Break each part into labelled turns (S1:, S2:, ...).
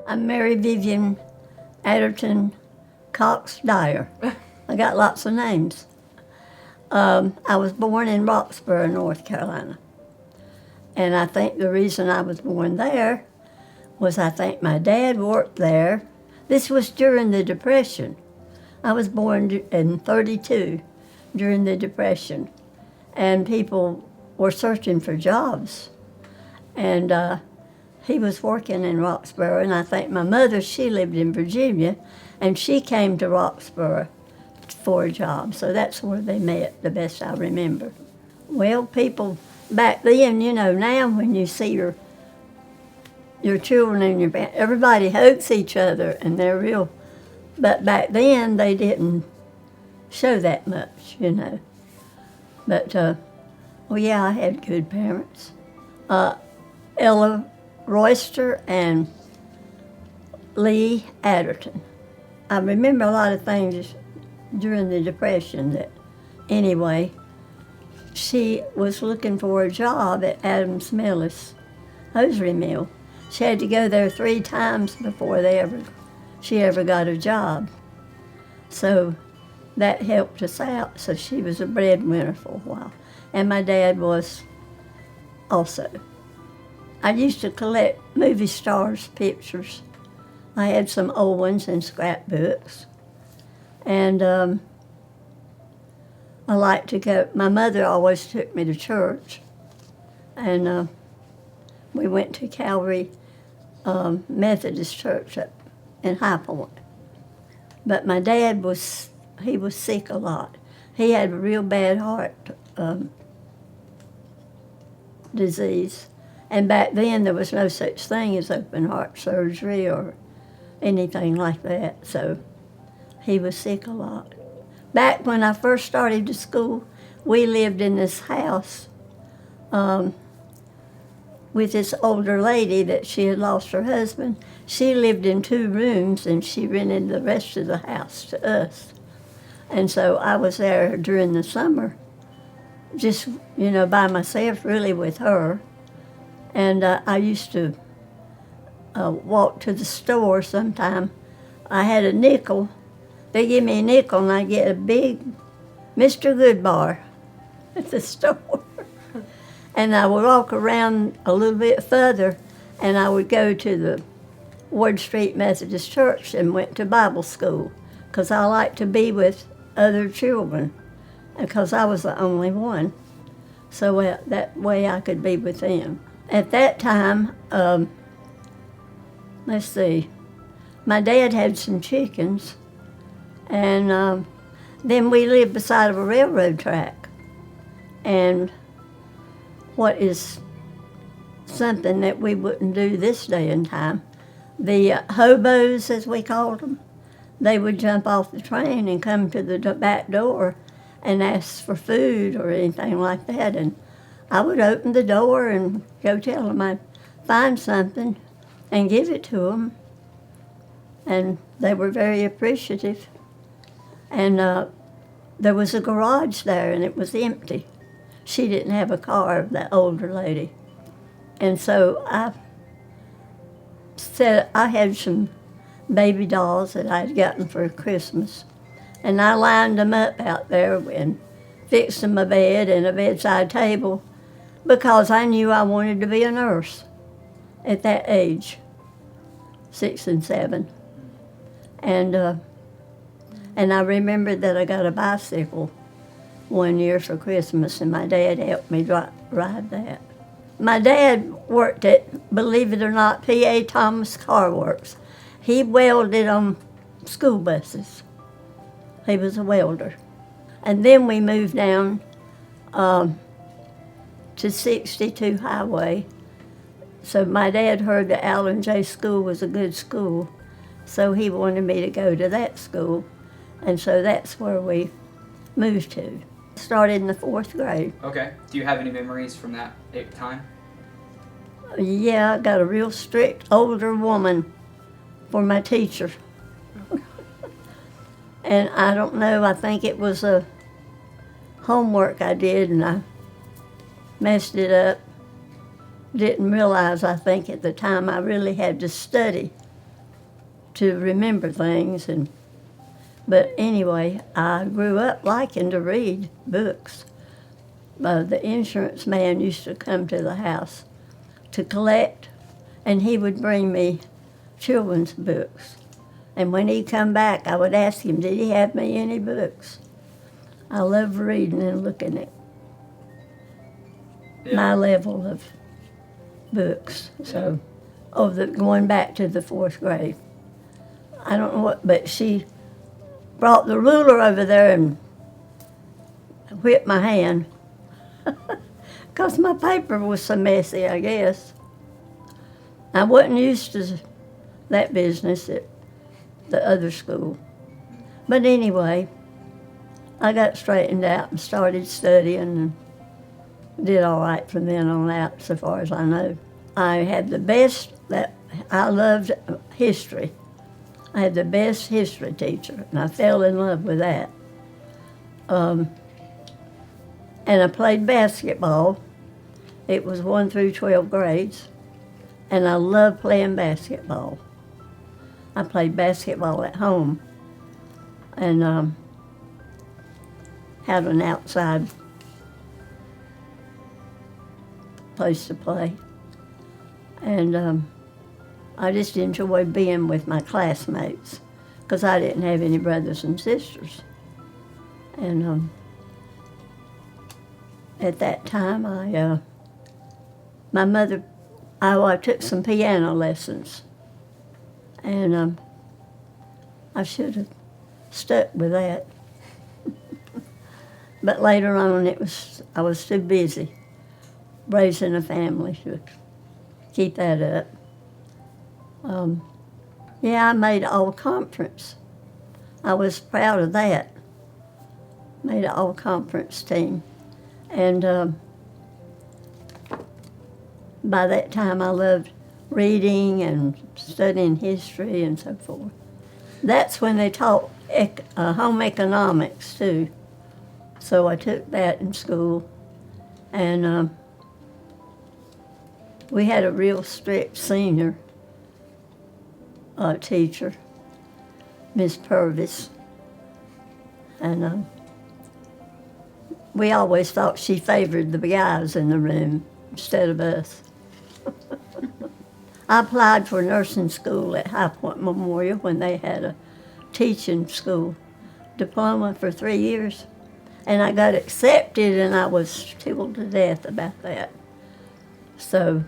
S1: I'm Mary Vivian Adderton Cox Dyer. I got lots of names. I was born in Roxborough, North Carolina. And I think the reason I was born there was I think my dad worked there. This was during the Depression. I was born in 32 during the Depression. And people were searching for jobs. And he was working in Roxborough, and I think my mother, she lived in Virginia, and she came to Roxborough for a job. So that's where they met, the best I remember. Well, people back then, you know, now when you see your children and everybody hugs each other, and they're real. But back then, they didn't show that much, you know. But, well, yeah, I had good parents. Ella Royster and Lee Adderton. I remember a lot of things during the Depression that, anyway, she was looking for a job at Adams Millis hosiery mill. She had to go there 3 times before she ever got a job. So that helped us out, so she was a breadwinner for a while. And my dad was also. I used to collect movie stars' pictures. I had some old ones in scrapbooks. And I liked to go. My mother always took me to church. And we went to Calvary Methodist Church up in High Point. But my dad he was sick a lot. He had a real bad heart disease. And back then, there was no such thing as open heart surgery or anything like that, so he was sick a lot. Back when I first started to school, we lived in this house with this older lady that she had lost her husband. She lived in 2 rooms, and she rented the rest of the house to us. And so I was there during the summer, just, you know, by myself, really, with her. And I used to walk to the store sometime. I had a nickel. They give me a nickel, and I get a big Mr. Goodbar at the store. And I would walk around a little bit further, and I would go to the Ward Street Methodist Church and went to Bible school, because I liked to be with other children, because I was the only one. So that way I could be with them. At that time, let's see, my dad had some chickens, and then we lived beside of a railroad track. And what is something that we wouldn't do this day and time, the hobos, as we called them, they would jump off the train and come to the back door and ask for food or anything like that. And I would open the door and go tell them I'd find something and give it to them. And they were very appreciative. And there was a garage there, and it was empty. She didn't have a car, that older lady. And so I said I had some baby dolls that I'd gotten for Christmas. And I lined them up out there and fixed them a bed and a bedside table, because I knew I wanted to be a nurse at that age, 6 and 7. And I remembered that I got a bicycle one year for Christmas, and my dad helped me ride that. My dad worked at, believe it or not, P.A. Thomas Car Works. He welded on school buses. He was a welder. And then we moved down to 62 Highway. So my dad heard that Allen J. School was a good school, so he wanted me to go to that school. And so that's where we moved to. Started in the 4th grade.
S2: Okay. Do you have any memories from that time?
S1: Yeah, I got a real strict older woman for my teacher. And I don't know, I think it was a homework I did, and I messed it up. Didn't realize, I think, at the time I really had to study to remember things. But anyway, I grew up liking to read books. The insurance man used to come to the house to collect, and he would bring me children's books. And when he'd come back, I would ask him, did he have me any books? I love reading and looking at my level of books. So, going back to the 4th grade. I don't know what, but she brought the ruler over there and whipped my hand. Because my paper was so messy, I guess. I wasn't used to that business at the other school. But anyway, I got straightened out and started studying and did all right from then on out, so far as I know. I had the best, I loved history. I had the best history teacher, and I fell in love with that. And I played basketball. It was 1 through 12 grades, and I loved playing basketball. I played basketball at home and had an outside place to play. And I just enjoyed being with my classmates because I didn't have any brothers and sisters. And at that time, my mother, I took some piano lessons, and I should have stuck with that. But later on, I was too busy raising a family to keep that up. I made all-conference. I was proud of that. Made an all-conference team. And by that time, I loved reading and studying history and so forth. That's when they taught home economics, too. So I took that in school. And we had a real strict senior teacher, Miss Purvis. And we always thought she favored the guys in the room instead of us. I applied for nursing school at High Point Memorial when they had a teaching school diploma for 3 years. And I got accepted, and I was tickled to death about that. So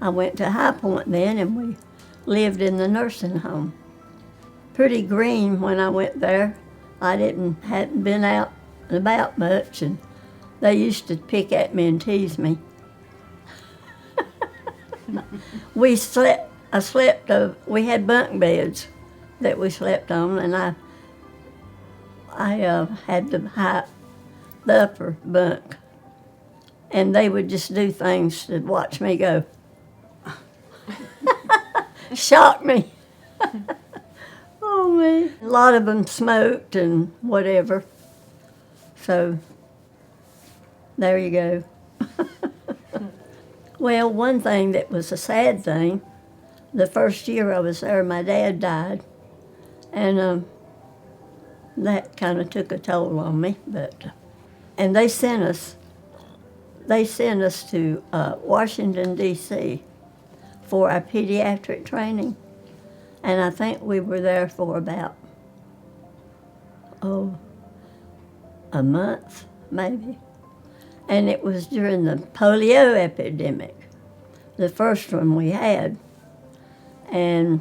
S1: I went to High Point then, and we lived in the nursing home. Pretty green when I went there. I hadn't been out and about much, and they used to pick at me and tease me. We had bunk beds that we slept on, and I had the upper bunk, and they would just do things to watch me go. Shock me. Oh, man. A lot of them smoked and whatever. So, there you go. Well, one thing that was a sad thing, the first year I was there, my dad died. And that kind of took a toll on me. And they sent us to Washington, D.C. for our pediatric training. And I think we were there for about, a month, maybe. And it was during the polio epidemic, the first one we had. And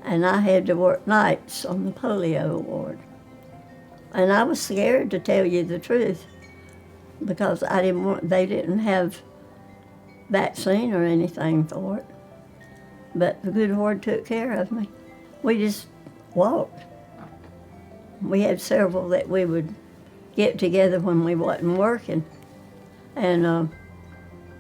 S1: I had to work nights on the polio ward. And I was scared, to tell you the truth, because they didn't have vaccine or anything for it. But the good Lord took care of me. We just walked. We had several that we would get together when we wasn't working. And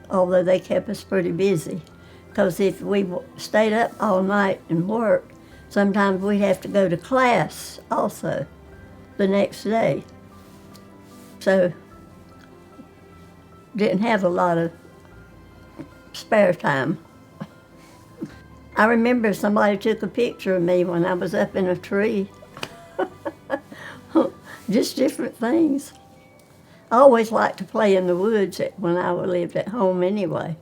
S1: although they kept us pretty busy, because if we stayed up all night and worked, sometimes we'd have to go to class also the next day. So didn't have a lot of spare time. I remember somebody took a picture of me when I was up in a tree. Just different things. I always liked to play in the woods when I lived at home anyway.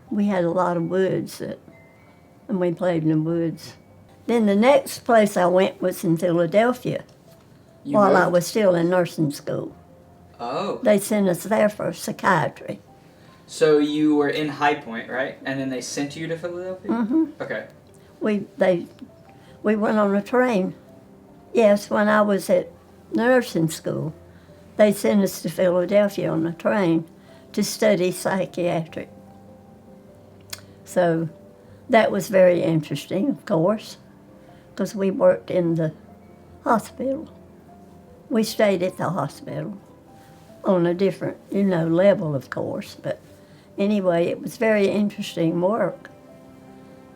S1: We had a lot of woods, and we played in the woods. Then the next place I went was in Philadelphia while I was still in nursing school.
S2: Oh.
S1: They sent us there for psychiatry.
S2: So you were in High Point, right? And then they sent you to Philadelphia?
S1: Mm-hmm.
S2: Okay.
S1: We went on a train. Yes, when I was at nursing school, they sent us to Philadelphia on a train to study psychiatric. So that was very interesting, of course, because we worked in the hospital. We stayed at the hospital on a different, level, of course, but anyway, it was very interesting work.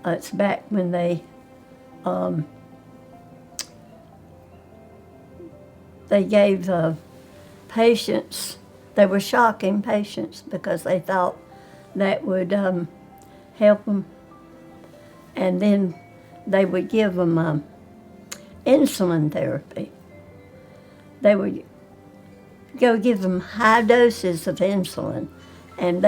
S1: It's back when they gave patients, they were shocking patients because they thought that would help them. And then they would give them insulin therapy. They would go give them high doses of insulin, and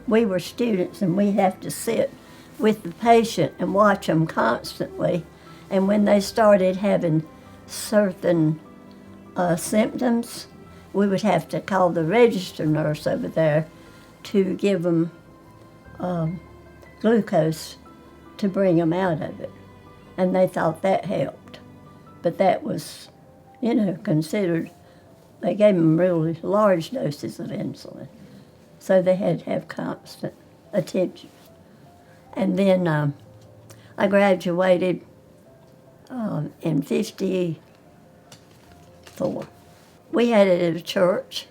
S1: we were students, and we'd have to sit with the patient and watch them constantly. And when they started having certain symptoms, we would have to call the register nurse over there to give them glucose to bring them out of it. And they thought that helped. But that was, considered, they gave them really large doses of insulin. So they had to have constant attention. And then I graduated in 1954. We had it at a church.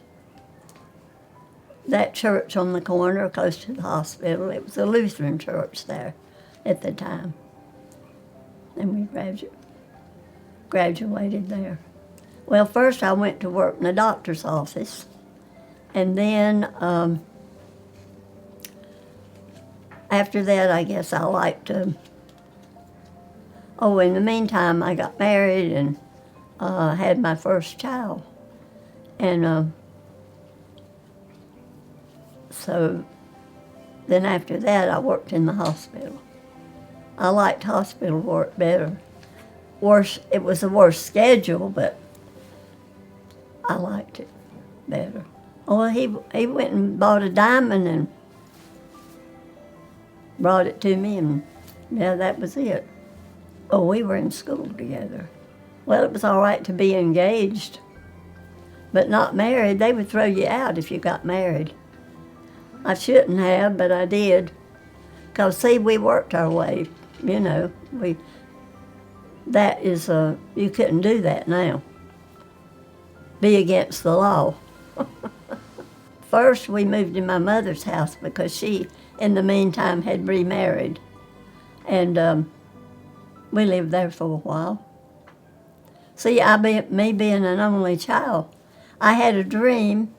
S1: That church on the corner close to the hospital, it was a Lutheran church there at the time. And we graduated there. Well, first I went to work in the doctor's office. And then after that, I guess I liked to... in the meantime, I got married and had my first child. And so then after that, I worked in the hospital. I liked hospital work better. It was a worse schedule, but I liked it better. Oh, he went and bought a diamond and brought it to me, and that was it. Oh, we were in school together. Well, it was all right to be engaged, but not married. They would throw you out if you got married. I shouldn't have, but I did. Because, see, we worked our way, you couldn't do that now. Be against the law. First, we moved in my mother's house because she, in the meantime, had remarried. And we lived there for a while. See, me being an only child, I had a dream,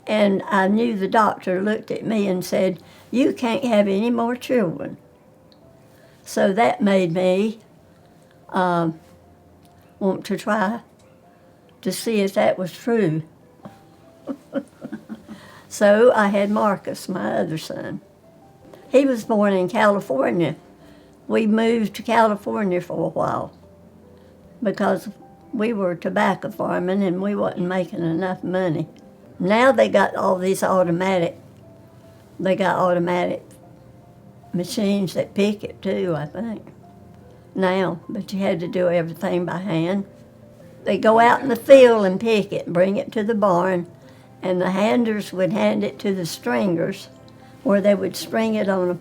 S1: and I knew the doctor looked at me and said, "You can't have any more children." So that made me want to try to see if that was true. So I had Marcus, my other son. He was born in California. We moved to California for a while because we were tobacco farming and we wasn't making enough money. Now they got all these automatic machines that pick it too, I think, now, but you had to do everything by hand. They go out in the field and pick it and bring it to the barn, and the handers would hand it to the stringers where they would string it on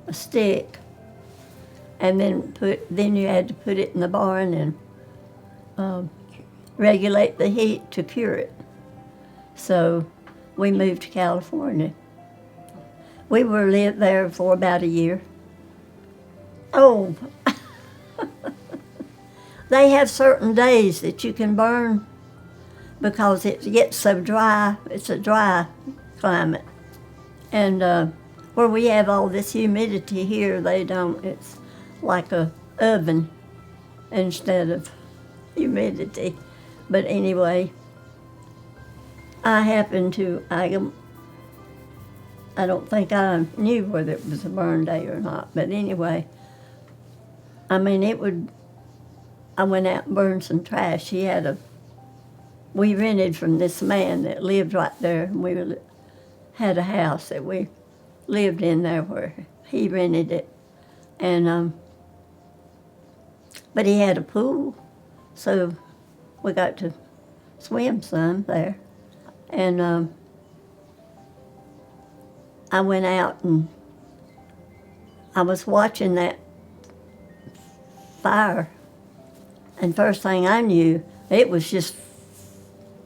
S1: a stick, and then you had to put it in the barn and regulate the heat to cure it. So we moved to California. We lived there for about a year. Oh, they have certain days that you can burn because it gets so dry. It's a dry climate. And where we have all this humidity here, they don't. It's like a oven instead of humidity. But anyway, I don't think I knew whether it was a burn day or not. But anyway, I mean, I went out and burned some trash. We rented from this man that lived right there, and we had a house that we lived in there where he rented it. And, but he had a pool, so we got to swim some there. And I went out and I was watching that fire, and first thing I knew, it was just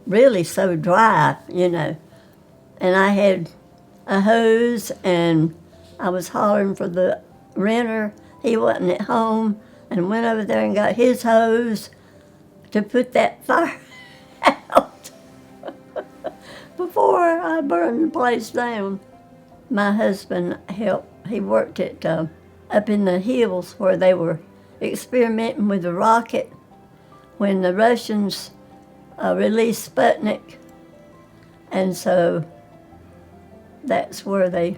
S1: really so dry, And I had a hose, and I was hollering for the renter. He wasn't at home, and went over there and got his hose to put that fire out before I burned the place down. My husband helped. He worked at up in the hills where they were experimenting with the rocket when the Russians released Sputnik, and so that's where they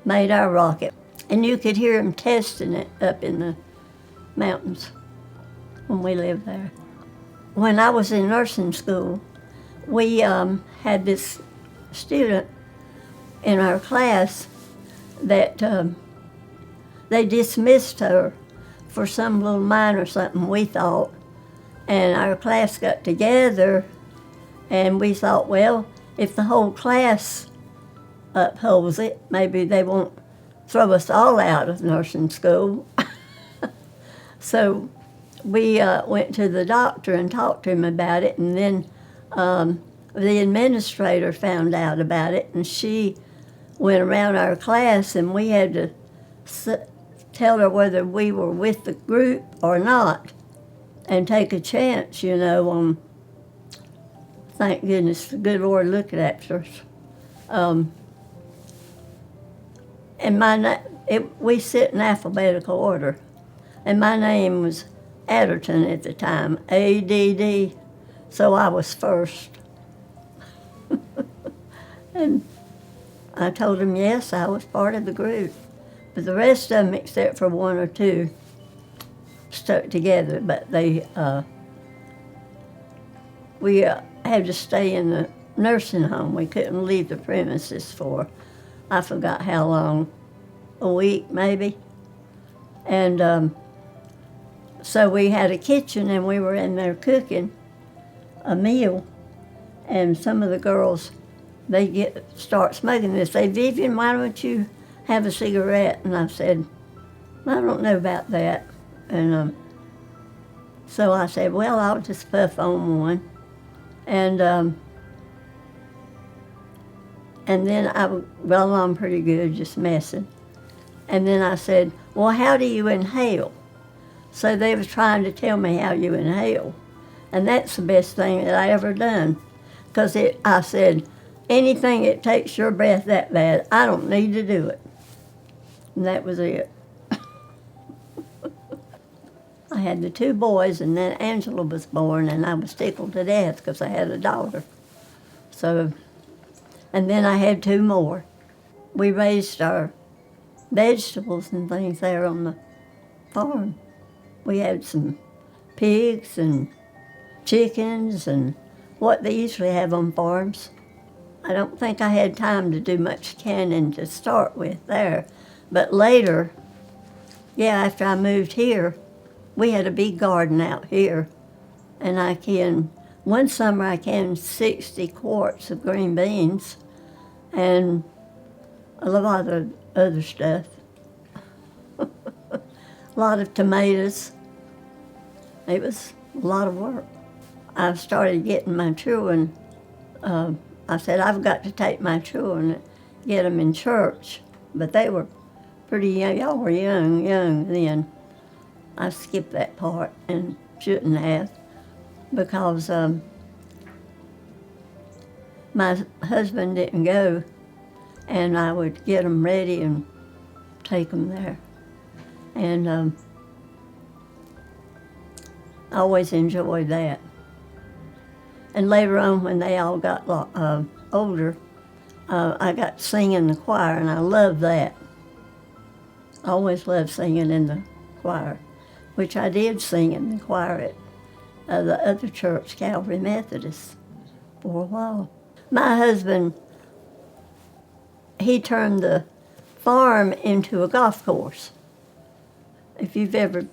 S1: made our rocket. And you could hear them testing it up in the mountains when we lived there. When I was in nursing school, we had this student in our class that they dismissed her for some little mine or something, we thought. And our class got together, and we thought, well, if the whole class upholds it, maybe they won't throw us all out of nursing school. So we went to the doctor and talked to him about it, and then the administrator found out about it, and she went around our class, and we had to tell her whether we were with the group or not and take a chance, on, thank goodness, the good Lord looked after us. And we sit in alphabetical order, and my name was Adderton at the time, ADD, so I was first. And I told him, yes, I was part of the group. But the rest of them, except for one or two, stuck together. But we had to stay in the nursing home. We couldn't leave the premises for, I forgot how long, a week maybe. And so we had a kitchen, and we were in there cooking a meal. And some of the girls, they start smoking. They say, Vivian, why don't you have a cigarette? And I said, I don't know about that. And so I said, well, I'll just puff on one. And then I would roll on pretty good, just messing. And then I said, well, how do you inhale? So they were trying to tell me how you inhale. And that's the best thing that I ever done. Because I said, anything that takes your breath that bad, I don't need to do it. And that was it. I had the two boys, and then Angela was born, and I was tickled to death because I had a daughter. So, and then I had two more. We raised our vegetables and things there on the farm. We had some pigs and chickens and what they usually have on farms. I don't think I had time to do much canning to start with there. But later, after I moved here, we had a big garden out here. And one summer I canned 60 quarts of green beans and a lot of other stuff. A lot of tomatoes. It was a lot of work. I started getting my children. I said, I've got to take my children and get them in church. But they were pretty young. Y'all were young then. I skipped that part and shouldn't have, because my husband didn't go and I would get them ready and take them there. And I always enjoyed that. And later on, when they all got older, I got to sing in the choir, and I loved that. I always loved singing in the choir, which I did sing in the choir at the other church, Calvary Methodist, for a while. My husband, he turned the farm into a golf course. If you've ever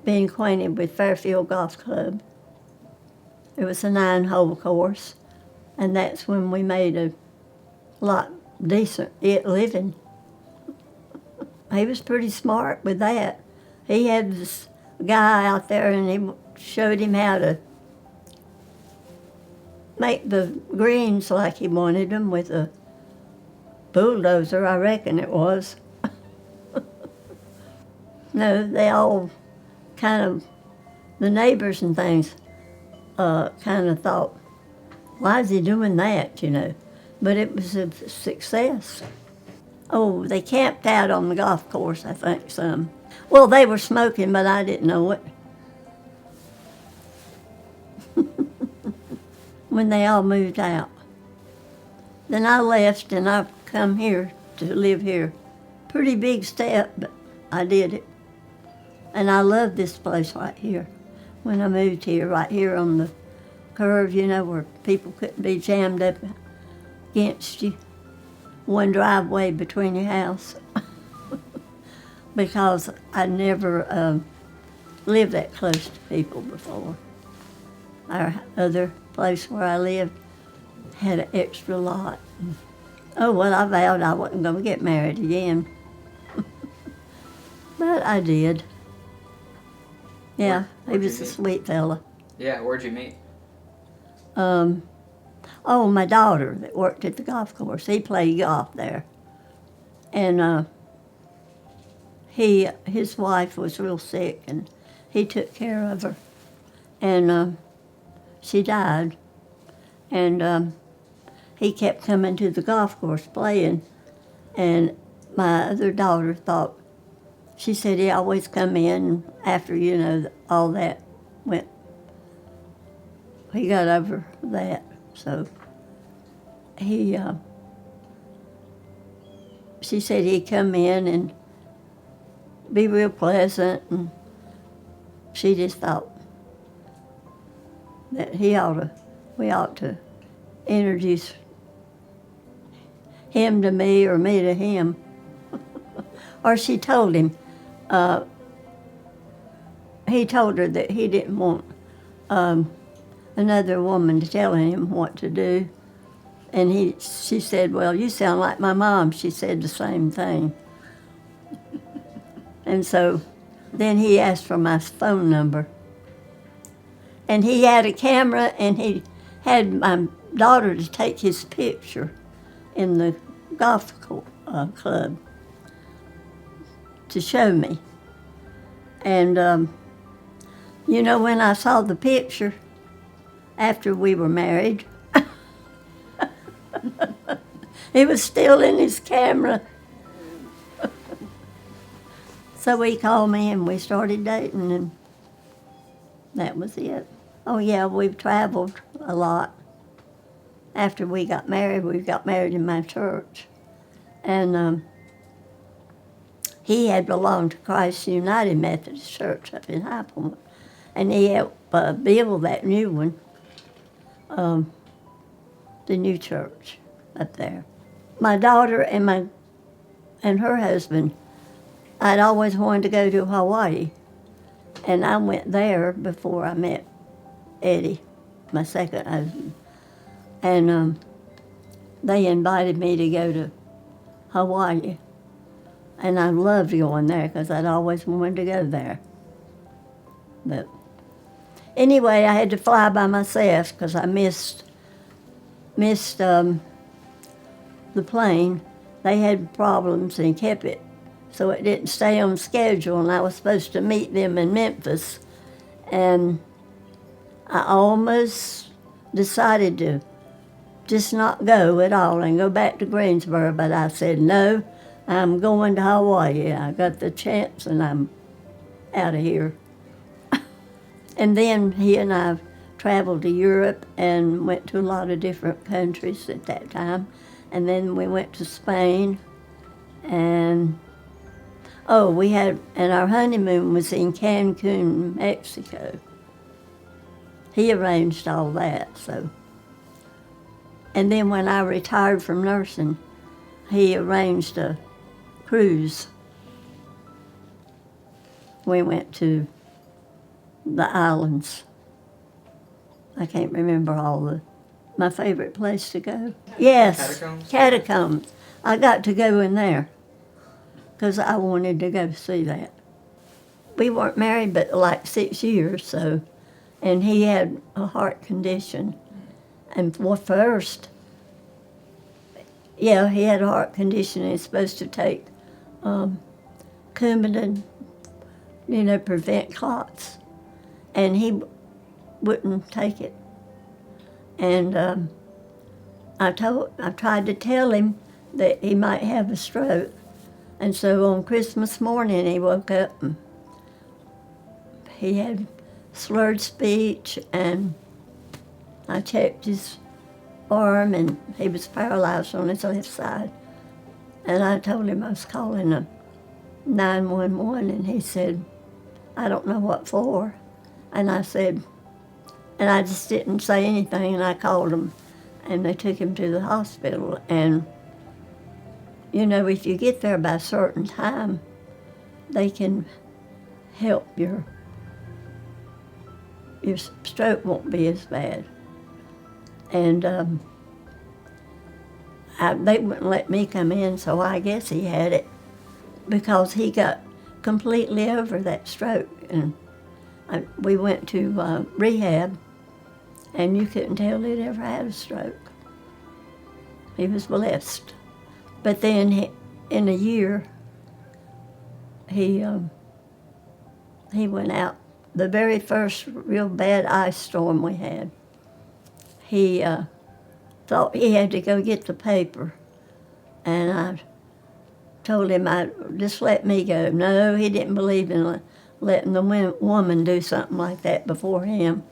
S1: been acquainted with Fairfield Golf Club, it was a 9-hole course, and that's when we made a lot decent living. He was pretty smart with that. He had this guy out there, and he showed him how to make the greens like he wanted them with a bulldozer, I reckon it was. No, they all kind of, the neighbors and things, kind of thought, why is he doing that, you know? But it was a success. Oh, they camped out on the golf course, I think, some. Well, they were smoking, but I didn't know it. When they all moved out. Then I left, and I've come here to live here. Pretty big step, but I did it. And I love this place right here. When I moved here, right here on the curve, you know, where people couldn't be jammed up against you. One driveway between your house. Because I never lived that close to people before. Our other place where I lived had an extra lot. Oh, well, I vowed I wasn't going to get married again. But I did. Yeah, he was a sweet fella.
S2: Yeah, where'd you meet?
S1: Oh, my daughter that worked at the golf course. He played golf there. And his wife was real sick, and he took care of her. And she died. And he kept coming to the golf course playing. And my other daughter thought, she said he always come in after, you know, all that went. He got over that. So she said he'd come in and be real pleasant, and she just thought that we ought to introduce him to me or me to him. Or she told him, he told her that he didn't want another woman to tell him what to do. And she said, well, you sound like my mom. She said the same thing. And so then he asked for my phone number. And he had a camera, and he had my daughter to take his picture in the golf club to show me. And, you know, when I saw the picture after we were married, it was still in his camera. So he called me, and we started dating, and that was it. Oh, yeah, we've traveled a lot. After we got married in my church. And he had belonged to Christ United Methodist Church up in High Point. And he helped build that new one, the new church up there. My daughter and her husband, I'd always wanted to go to Hawaii. And I went there before I met Eddie, my second husband. And they invited me to go to Hawaii. And I loved going there because I'd always wanted to go there. But anyway, I had to fly by myself because I missed the plane. They had problems and kept it, so it didn't stay on schedule, and I was supposed to meet them in Memphis. And I almost decided to just not go at all and go back to Greensboro. But I said, no, I'm going to Hawaii. I got the chance and I'm out of here. And then he and I traveled to Europe and went to a lot of different countries at that time. And then we went to Spain. And, and our honeymoon was in Cancun, Mexico. He arranged all that, so. And then when I retired from nursing, he arranged a cruise. We went to the islands. I can't remember my favorite place to go. Yes, Catacombs. I got to go in there because I wanted to go see that. We weren't married but like 6 years, so, and he had a heart condition. And first, he had a heart condition. He's supposed to take Coumadin, prevent clots. And he wouldn't take it. And I tried to tell him that he might have a stroke. And so on Christmas morning, he woke up and he had slurred speech, and I checked his arm, and he was paralyzed on his left side. And I told him I was calling a 911, and he said, I don't know what for. And I said, and I just didn't say anything, and I called them, and they took him to the hospital. And, if you get there by a certain time, they can help your stroke won't be as bad. And they wouldn't let me come in, so I guess he had it because he got completely over that stroke. And we went to rehab, and you couldn't tell he'd ever had a stroke. He was blessed. But then in a year, he went out. The very first real bad ice storm we had, he thought he had to go get the paper. And I told him, just let me go. No, he didn't believe in letting the woman do something like that before him.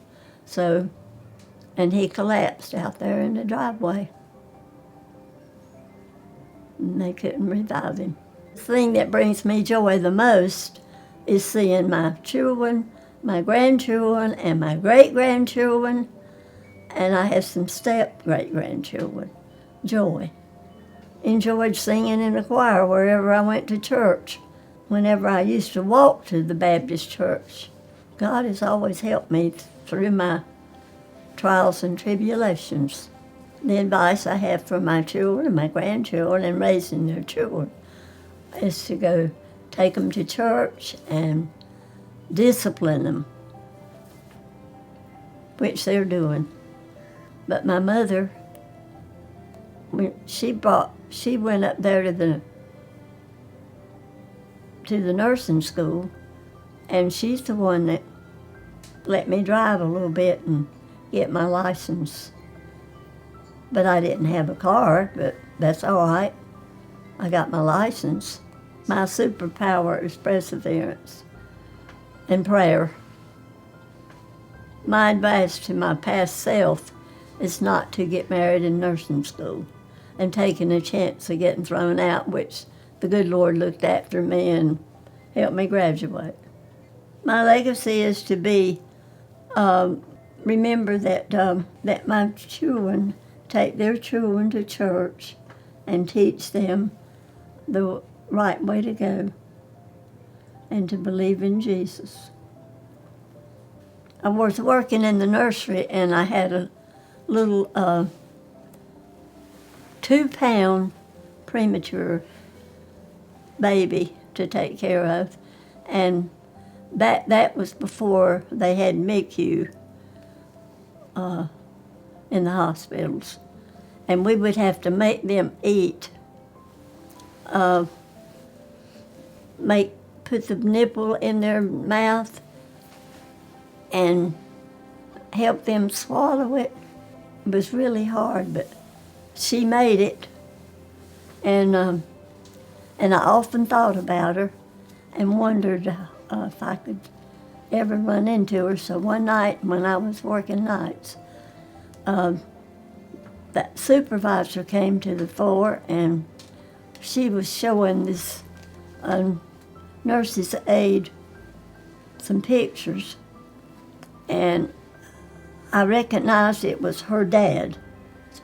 S1: So, and he collapsed out there in the driveway. And they couldn't revive him. The thing that brings me joy the most is seeing my children, my grandchildren, and my great-grandchildren, and I have some step-great-grandchildren. Joy. Enjoyed singing in the choir wherever I went to church. Whenever I used to walk to the Baptist church, God has always helped me through my trials and tribulations. The advice I have for my children and my grandchildren and raising their children is to go take them to church and discipline them, which they're doing. But my mother, she went up there to the nursing school, and she's the one that let me drive a little bit and get my license. But I didn't have a car, but that's all right. I got my license. My superpower is perseverance and prayer. My advice to my past self is not to get married in nursing school and taking a chance of getting thrown out, which the good Lord looked after me and helped me graduate. My legacy is to be, remember that my children take their children to church and teach them the right way to go and to believe in Jesus. I was working in the nursery, and I had a little 2-pound premature baby to take care of, and that was before they had MICU in the hospitals. And we would have to make them eat, put the nipple in their mouth and help them swallow it. It was really hard, but she made it, and I often thought about her and wondered if I could ever run into her. So one night when I was working nights, that supervisor came to the floor, and she was showing this nurse's aide some pictures, and I recognized it was her dad's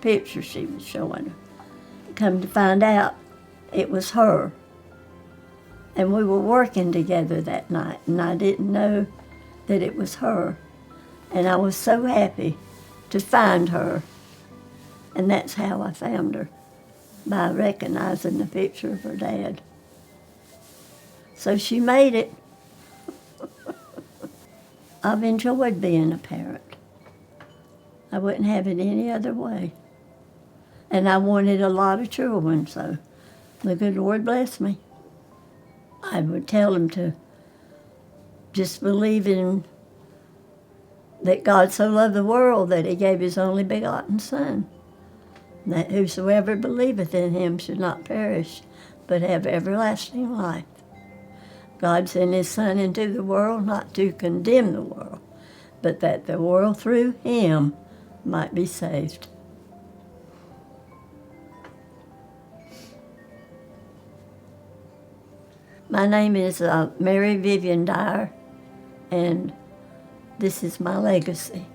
S1: picture she was showing her. Come to find out, it was her. And we were working together that night, and I didn't know that it was her. And I was so happy to find her. And that's how I found her, by recognizing the picture of her dad. So she made it. I've enjoyed being a parent. I wouldn't have it any other way. And I wanted a lot of children, so the good Lord bless me. I would tell them to just believe in that God so loved the world that he gave his only begotten Son, that whosoever believeth in him should not perish, but have everlasting life. God sent his Son into the world not to condemn the world, but that the world through him might be saved. My name is Mary Vivian Dyer, and this is my legacy.